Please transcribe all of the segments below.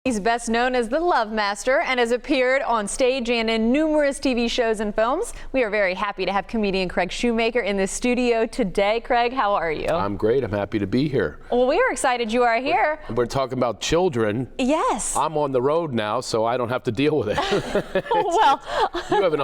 He's best known as the Love Master and has appeared on stage and in numerous TV shows and films. We are very happy to have comedian Craig Shoemaker in the studio today. Craig, how are you? I'm great. I'm happy to be here. Well, we are excited you are here. We're talking about children. Yes. I'm on the road now, so I don't have to deal with it. Well, you have a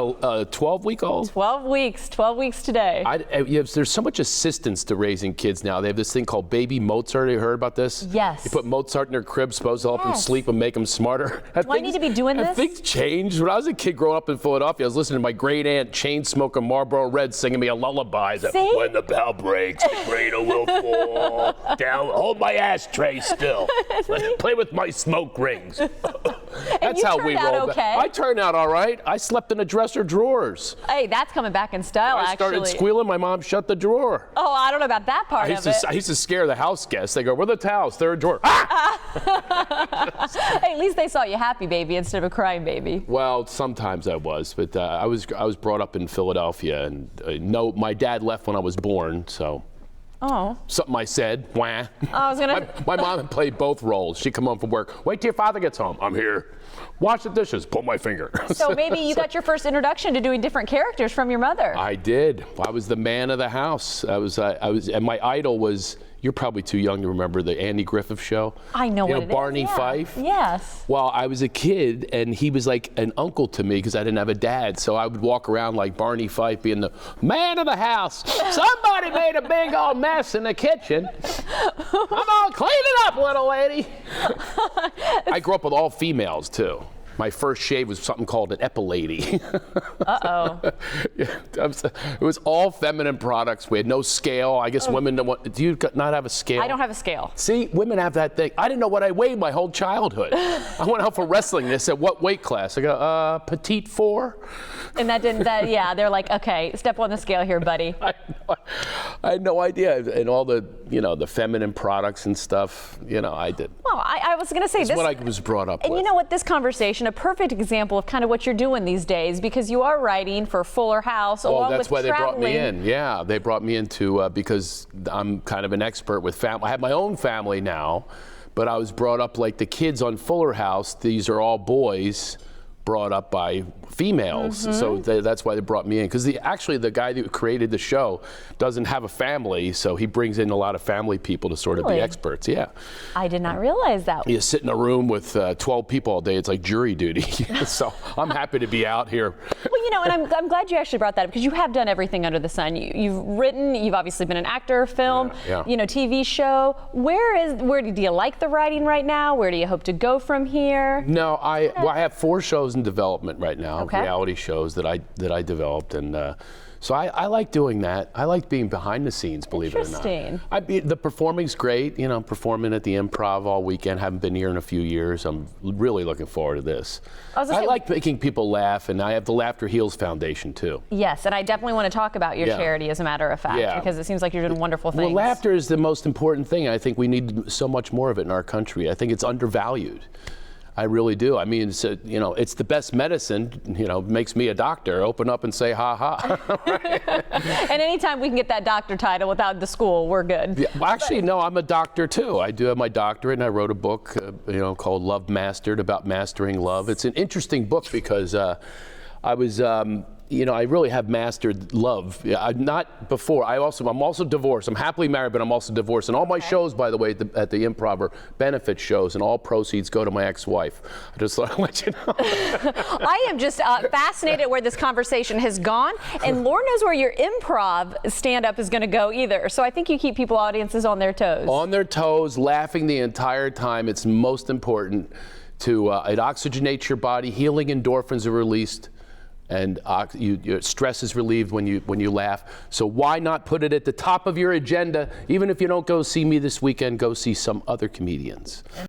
12-week-old? 12 weeks today. There's so much assistance to raising kids now. They have this thing called Baby Mozart. Have you heard about this? Yes. You put Mozart in their crib, supposed to help them sleep and make them smarter. Do I need to be doing this? Things changed. When I was a kid growing up in Philadelphia, I was listening to my great aunt, chain smoking Marlboro Red, singing me a lullaby. When the bell breaks, the cradle will fall down. Hold my ashtray still. Play with my smoke rings. That's how we rolled. Okay. I turned out all right. I slept in the dresser drawers. Hey, that's coming back in style, I started squealing. My mom shut the drawer. Oh, I don't know about that part of it. I used to scare the house guests. They go, "Where are the towels? Third drawer." Ah! Hey, at least they saw you happy baby instead of a crying baby. Well, sometimes I was, but I was brought up in Philadelphia, and no, my dad left when I was born, so. Oh. Something I said. Wah. I was gonna. My mom played both roles. She'd come home from work. Wait till your father gets home. I'm here. Wash the dishes. Pull my finger. So maybe you got your first introduction to doing different characters from your mother. I did. I was the man of the house. I was, and my idol was. You're probably too young to remember the Andy Griffith Show. I know what it is. Barney Fife. Yes. Well, I was a kid, and he was like an uncle to me because I didn't have a dad. So I would walk around like Barney Fife, being the man of the house. Somebody made a big old mess in the kitchen. Come on, clean it up, little lady. I grew up with all females too. My first shave was something called an epilady. Uh-oh. It was all feminine products. We had no scale. I guess women don't want. Do you not have a scale? I don't have a scale. See, women have that thing. I didn't know what I weighed my whole childhood. I went out for wrestling. They said, "What weight class?" I go, petite 4. And that didn't. Yeah, they're like, okay, step on the scale here, buddy. I had no idea. And all the, the feminine products and stuff, I did. Well, I was going to say this. That's what I was brought up with. And you know what? This conversation, a perfect example of kind of what you're doing these days, because you are writing for Fuller House along with that's why traveling. They brought me in. Yeah, they brought me into because I'm kind of an expert with family. I have my own family now, but I was brought up like the kids on Fuller House. These are all boys brought up by females, so that's why they brought me in. Because actually the guy that created the show doesn't have a family, so he brings in a lot of family people to sort of be experts. Yeah, I did not realize that. You sit in a room with 12 people all day. It's like jury duty. So I'm happy to be out here. Well, and I'm glad you actually brought that up because you have done everything under the sun. You've written. You've obviously been an actor, film, TV show. Where do you like the writing right now? Where do you hope to go from here? No, I have 4 shows in development right now, reality shows that I developed, and so I like doing that. I like being behind the scenes, believe it or not. The performing's great. I'm performing at the Improv all weekend. Haven't been here in a few years. I'm really looking forward to this. I like making people laugh, and I have the Laughter Heals Foundation too. Yes, and I definitely want to talk about your charity, as a matter of fact, because it seems like you're doing wonderful things. Well, laughter is the most important thing. I think we need so much more of it in our country. I think it's undervalued. I really do. I mean, it's it's the best medicine. Makes me a doctor. Open up and say ha ha. And anytime we can get that doctor title without the school, we're good. Yeah, well, actually, no, I'm a doctor too. I do have my doctorate, and I wrote a book, called Love Mastered, about mastering love. It's an interesting book because I was. I really have mastered love. Not before. I'm also divorced. I'm happily married, but I'm also divorced. And all my shows, by the way, at the Improv are benefit shows, and all proceeds go to my ex-wife. I just thought I'd let you know. I am just fascinated where this conversation has gone, and Lord knows where your improv stand-up is going to go either. So I think you keep audiences on their toes. On their toes, laughing the entire time. It's most important to it oxygenates your body. Healing endorphins are released. And your stress is relieved when you laugh. So why not put it at the top of your agenda? Even if you don't go see me this weekend, go see some other comedians.